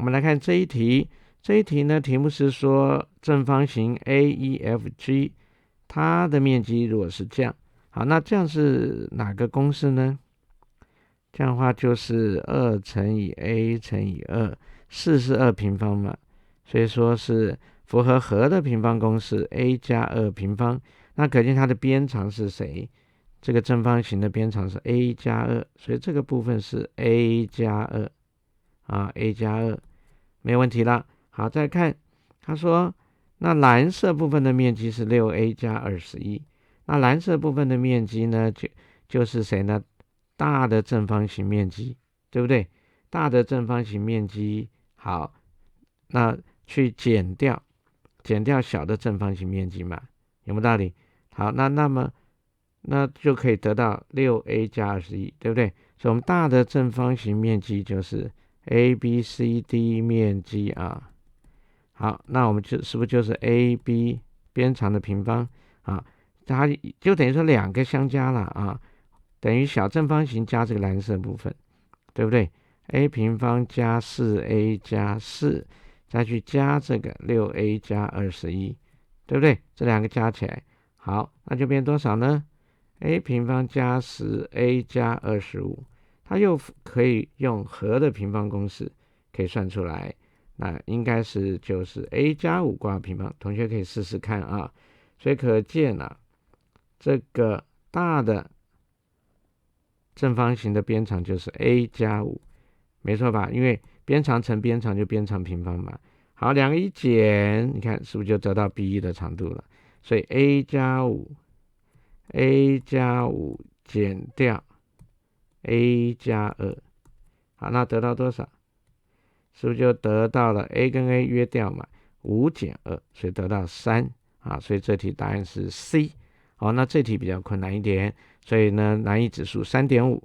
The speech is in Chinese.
我们来看这一题。这一题呢，题目是说正方形 AEFG 它的面积如果是这样，好，那这样是哪个公式呢？这样的话就是2乘以 a 乘以2，4是2平方嘛，所以说是符合和的平方公式 a 加2平方。那可见它的边长是谁？这个正方形的边长是 a 加2，所以这个部分是 a 加2啊 ，a 加2没有问题了。好，再看他说，那蓝色部分的面积是6a 加21，那蓝色部分的面积呢，就是谁呢？大的正方形面积，对不对？大的正方形面积，好，那去减掉小的正方形面积嘛，有没有道理？好，那就可以得到6a 加21，对不对？所以我们大的正方形面积就是 ABCD 面积啊。好，那我们是不是就是 AB 边长的平方啊？它就等于说两个相加了啊，等于小正方形加这个蓝色部分，对不对？a 平方加 4a 加4，再去加这个6a 加21，对不对？这两个加起来，好，那就变多少呢？a 平方加10a 加25，它又可以用和的平方公式可以算出来。那应该就是 a 加5挂平方，同学可以试试看啊。所以可见啊，这个大的正方形的边长就是 a 加5，没错吧？因为边长乘边长就边长平方嘛。好，两个一减，你看是不是就得到 b1 的长度了？所以 a 加5减掉 a 加2，好，那得到多少？是不是就得到了 a 跟 a 约掉嘛，5减2，所以得到3啊，所以这题答案是 C。好，那这题比较困难一点，所以呢难易指数3.5。